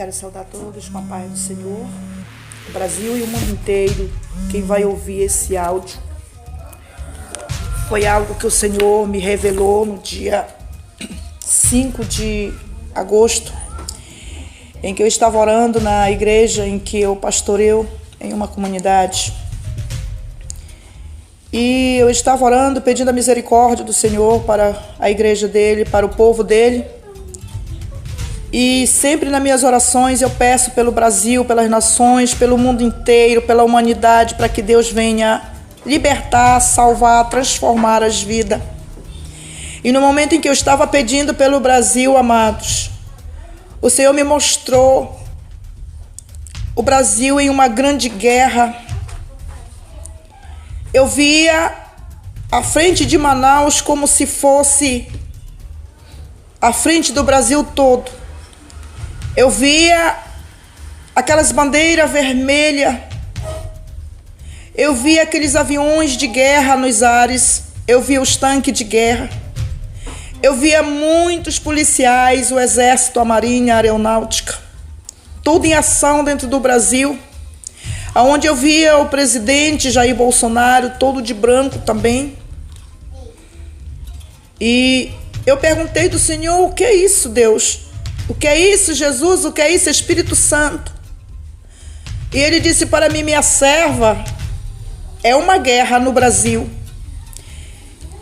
Quero saudar todos com a paz do Senhor, o Brasil e o mundo inteiro, quem vai ouvir esse áudio. Foi algo que o Senhor me revelou no dia 5 de agosto, em que eu estava orando na igreja em que eu pastoreio em uma comunidade. E eu estava orando, pedindo a misericórdia do Senhor para a igreja dele, para o povo dele. E sempre nas minhas orações eu peço pelo Brasil, pelas nações, pelo mundo inteiro, pela humanidade, para que Deus venha libertar, salvar, transformar as vidas. E no momento em que eu estava pedindo pelo Brasil, amados, o Senhor me mostrou o Brasil em uma grande guerra. Eu via a frente de Manaus como se fosse a frente do Brasil todo. Eu via aquelas bandeiras vermelhas. Eu via aqueles aviões de guerra nos ares. Eu via os tanques de guerra. Eu via muitos policiais, o exército, a marinha, a aeronáutica, tudo em ação dentro do Brasil. Onde eu via o presidente Jair Bolsonaro, todo de branco também. E eu perguntei do Senhor: o que é isso, Deus? O que é isso, Jesus? O que é isso, Espírito Santo? E ele disse para mim: minha serva, é uma guerra no Brasil.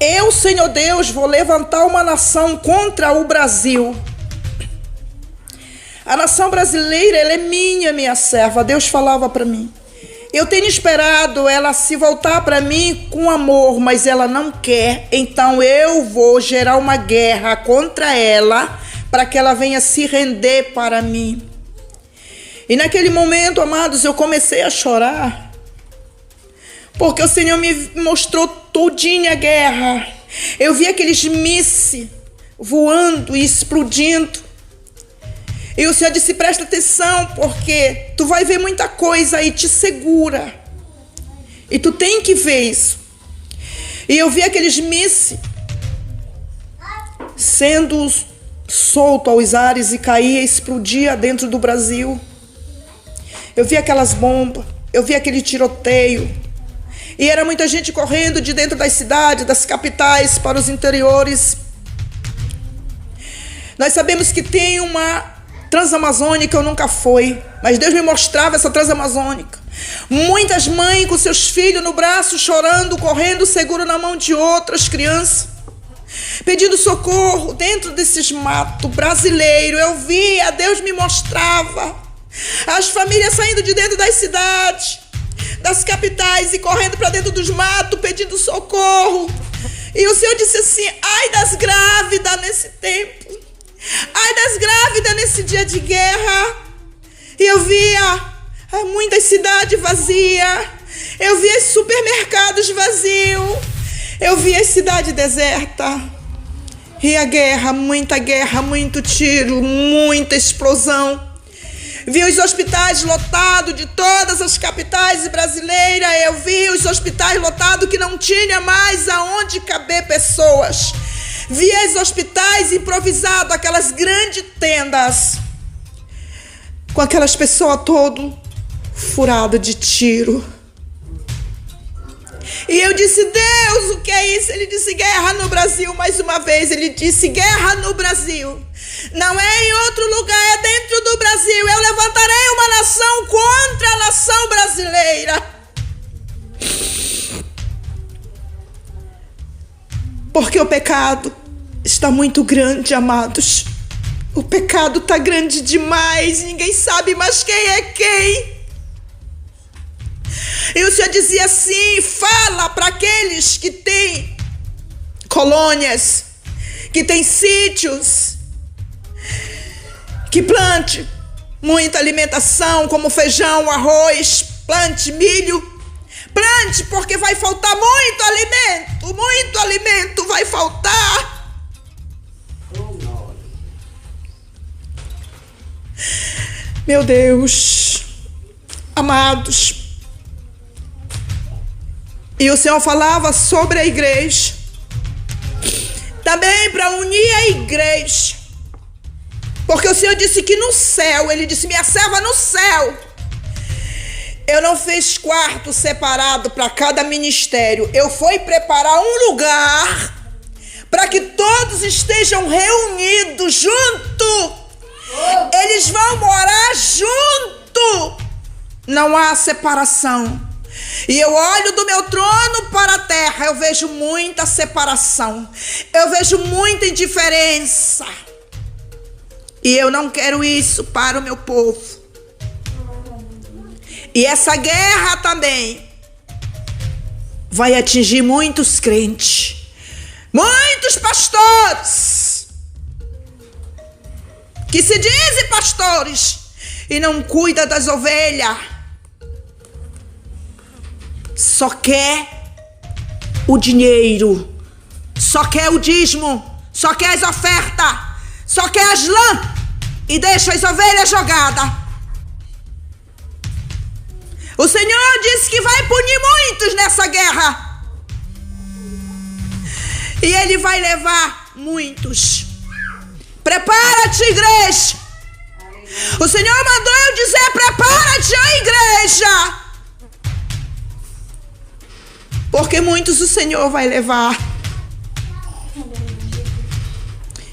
Eu, Senhor Deus, vou levantar uma nação contra o Brasil. A nação brasileira, ela é minha serva. Deus falava para mim. Eu tenho esperado ela se voltar para mim com amor, mas ela não quer. Então eu vou gerar uma guerra contra ela, para que ela venha se render para mim. E naquele momento, amados, eu comecei a chorar, porque o Senhor me mostrou todinha a guerra. Eu vi aqueles mísseis voando e explodindo. E o Senhor disse: presta atenção, porque tu vai ver muita coisa aí, te segura. E tu tem que ver isso. E eu vi aqueles mísseis sendo solto aos ares e caía, explodia dentro do Brasil. Eu vi aquelas bombas, eu vi aquele tiroteio. E era muita gente correndo de dentro das cidades, das capitais para os interiores. Nós sabemos que tem uma Transamazônica, eu nunca fui, mas Deus me mostrava essa Transamazônica. Muitas mães com seus filhos no braço, chorando, correndo, seguro na mão de outras crianças, pedindo socorro dentro desses matos brasileiros. Eu via, Deus me mostrava as famílias saindo de dentro das cidades, das capitais, e correndo para dentro dos matos, pedindo socorro. E o Senhor disse assim: ai das grávidas nesse tempo, ai das grávidas nesse dia de guerra. E eu via muitas cidades vazias, eu via os supermercados vazios, eu vi a cidade deserta. E a guerra, muito tiro, muita explosão. Vi os hospitais lotados de todas as capitais brasileiras. Eu vi os hospitais lotados que não tinha mais aonde caber pessoas. Vi os hospitais improvisados, aquelas grandes tendas, com aquelas pessoas todo furadas de tiro. E eu disse: Deus, o que é isso? Ele disse: guerra no Brasil. Mais uma vez ele disse: guerra no Brasil. Não é em outro lugar, é dentro do Brasil. Eu levantarei uma nação contra a nação brasileira. Porque o pecado está muito grande, amados. O pecado está grande demais. Ninguém sabe mais quem é quem. E o Senhor dizia assim: fala para aqueles que têm colônias, que têm sítios, que plante muita alimentação, como feijão, arroz, plante milho. Plante, porque vai faltar muito alimento vai faltar. Meu Deus, amados. E o Senhor falava sobre a igreja, também para unir a igreja, Porque o Senhor disse que no céu, Ele disse, minha serva, no céu, eu não fiz quarto separado para cada ministério. Eu fui preparar um lugar para que todos estejam reunidos junto. Eles vão morar junto. Não há separação. E eu olho do meu trono para a terra, eu vejo muita separação. Eu vejo muita indiferença. E eu não quero isso para o meu povo. E essa guerra também vai atingir muitos crentes, muitos pastores que se dizem pastores e não cuidam das ovelhas. Só quer o dinheiro, só quer o dízimo, só quer as ofertas, só quer as lãs e deixa as ovelhas jogadas. O Senhor disse que vai punir muitos nessa guerra. E Ele vai levar muitos. Prepara-te, igreja. O Senhor mandou eu dizer, prepara-te, a igreja. Porque muitos o Senhor vai levar.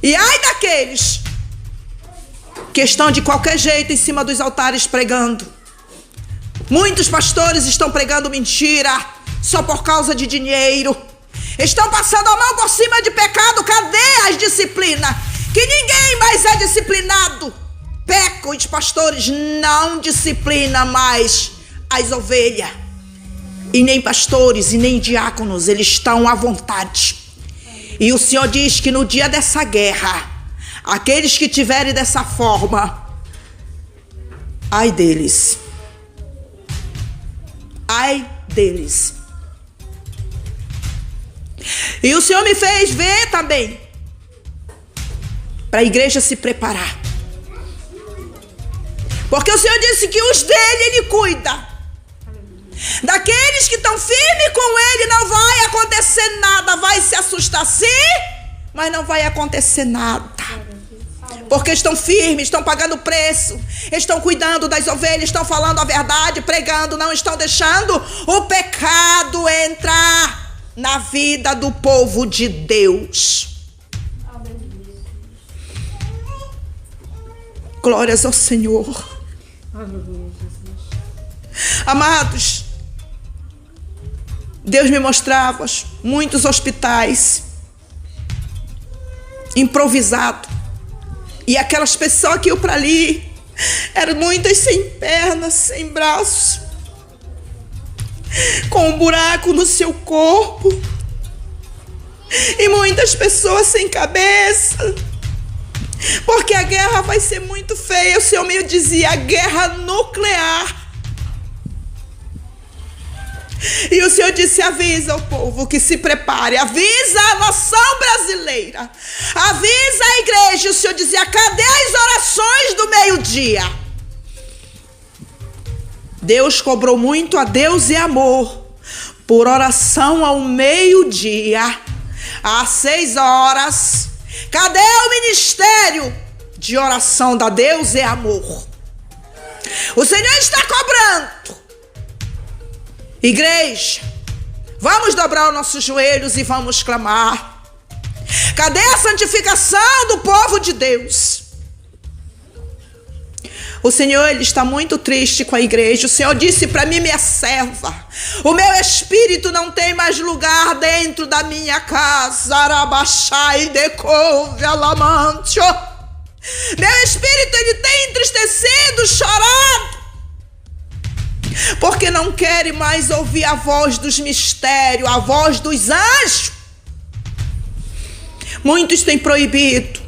E ai daqueles que estão de qualquer jeito em cima dos altares pregando. Muitos pastores estão pregando mentira só por causa de dinheiro. Estão passando a mão por cima de pecado. Cadê as disciplinas? Que ninguém mais é disciplinado. Pecam, os pastores não disciplinam mais as ovelhas. E nem pastores e nem diáconos, eles estão à vontade. E o Senhor diz que no dia dessa guerra, aqueles que tiverem dessa forma, ai deles. Ai deles. E o Senhor me fez ver também, para a igreja se preparar. Porque o Senhor disse que os dele Ele cuida. Daqueles que estão firmes com Ele não vai acontecer nada. Vai se assustar sim, mas não vai acontecer nada. Porque estão firmes, estão pagando preço, estão cuidando das ovelhas, estão falando a verdade, pregando, não estão deixando o pecado entrar na vida do povo de Deus. Glórias ao Senhor. Amados, Deus me mostrava muitos hospitais improvisados. E aquelas pessoas que iam para ali, eram muitas sem pernas, sem braços, com um buraco no seu corpo. E muitas pessoas sem cabeça. Porque a guerra vai ser muito feia. O Senhor me dizia, a guerra nuclear. E o Senhor disse, avisa o povo que se prepare, avisa a nação brasileira, avisa a igreja. O Senhor dizia, cadê as orações do meio-dia? Deus cobrou muito a Deus e amor por oração ao meio-dia, às 6 horas. Cadê o ministério de oração da Deus e amor? O Senhor está cobrando. Igreja, vamos dobrar os nossos joelhos e vamos clamar. Cadê a santificação do povo de Deus? O Senhor, Ele está muito triste com a igreja. O Senhor disse para mim, minha serva, o meu espírito não tem mais lugar dentro da minha casa. Arabaxai decouve alamantio. Meu espírito, ele tem entristecido, chorado. Porque não querem mais ouvir a voz dos mistérios, a voz dos anjos. Muitos têm proibido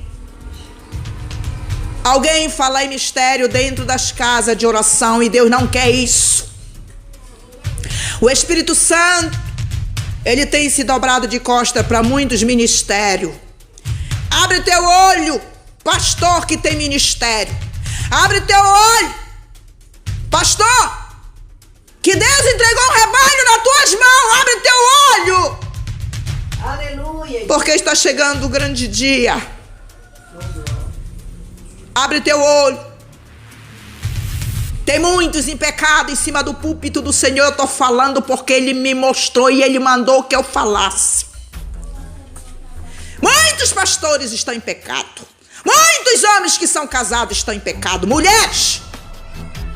alguém falar em mistério dentro das casas de oração, e Deus não quer isso. O Espírito Santo, ele tem se dobrado de costa para muitos ministérios. Abre teu olho, pastor que tem ministério. Abre teu olho, pastor, que Deus entregou um rebanho nas tuas mãos. Abre teu olho. Aleluia. Porque está chegando o grande dia. Abre teu olho. Tem muitos em pecado em cima do púlpito do Senhor. Eu estou falando porque Ele me mostrou e Ele mandou que eu falasse. Muitos pastores estão em pecado. Muitos homens que são casados estão em pecado. Mulheres,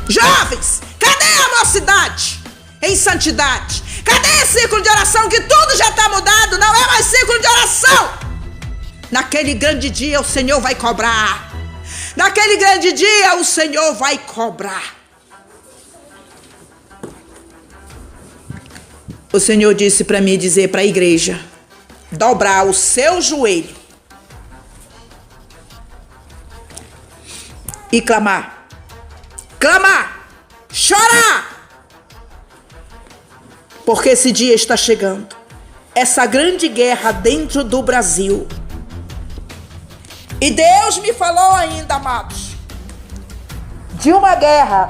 jovens, cadê a mocidade em santidade? Cadê esse ciclo de oração que tudo já está mudado? Não é mais ciclo de oração. Naquele grande dia o Senhor vai cobrar. Naquele grande dia o Senhor vai cobrar. O Senhor disse para mim dizer para a igreja: dobrar o seu joelho e clamar, chorar, porque esse dia está chegando. Essa grande guerra dentro do Brasil. E Deus me falou ainda, amados, de uma guerra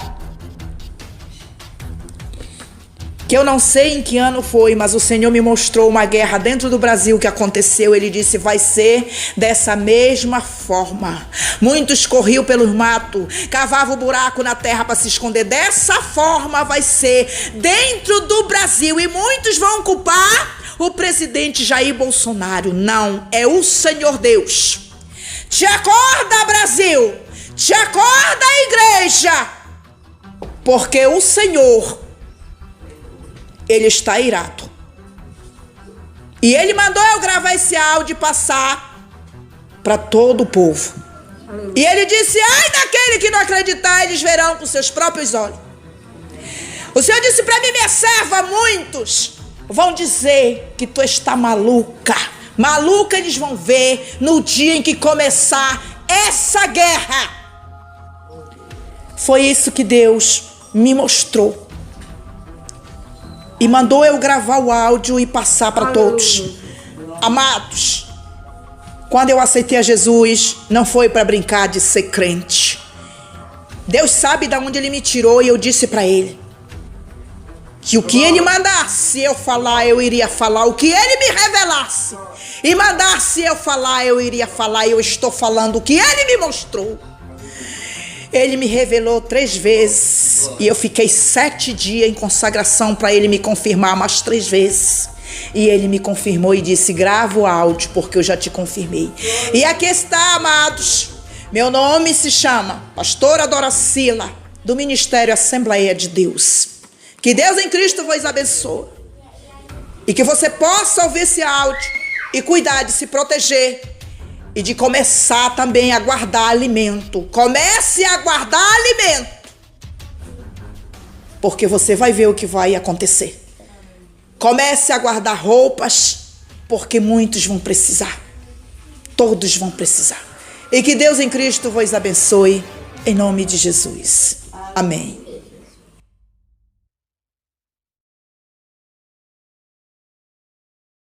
que eu não sei em que ano foi, mas o Senhor me mostrou uma guerra dentro do Brasil que aconteceu. Ele disse: vai ser dessa mesma forma. Muitos corriam pelo mato, cavavam buraco na terra para se esconder. Dessa forma vai ser dentro do Brasil. E muitos vão culpar o presidente Jair Bolsonaro. Não, é o Senhor Deus. Te acorda, Brasil. Te acorda, igreja. Porque o Senhor, Ele está irado. E Ele mandou eu gravar esse áudio e passar para todo o povo. E Ele disse: ai daquele que não acreditar, eles verão com seus próprios olhos. O Senhor disse para mim: minha serva, muitos vão dizer que tu está maluca. Maluca eles vão ver no dia em que começar essa guerra. Foi isso que Deus me mostrou. E mandou eu gravar o áudio e passar para todos. Amados, quando eu aceitei a Jesus, não foi para brincar de ser crente. Deus sabe de onde Ele me tirou e eu disse para Ele que o que Ele mandasse eu falar, eu iria falar. O que Ele me revelasse e mandasse eu falar, eu iria falar. E eu estou falando o que Ele me mostrou. Ele me revelou 3 vezes e eu fiquei 7 dias em consagração para Ele me confirmar mais 3 vezes. E Ele me confirmou e disse: grava o áudio porque eu já te confirmei. E aqui está, amados. Meu nome se chama Pastora Doracila, do Ministério Assembleia de Deus. Que Deus em Cristo vos abençoe. E que você possa ouvir esse áudio e cuidar de se proteger. E de começar também a guardar alimento. Comece a guardar alimento. Porque você vai ver o que vai acontecer. Comece a guardar roupas. Porque muitos vão precisar. Todos vão precisar. E que Deus em Cristo vos abençoe. Em nome de Jesus. Amém.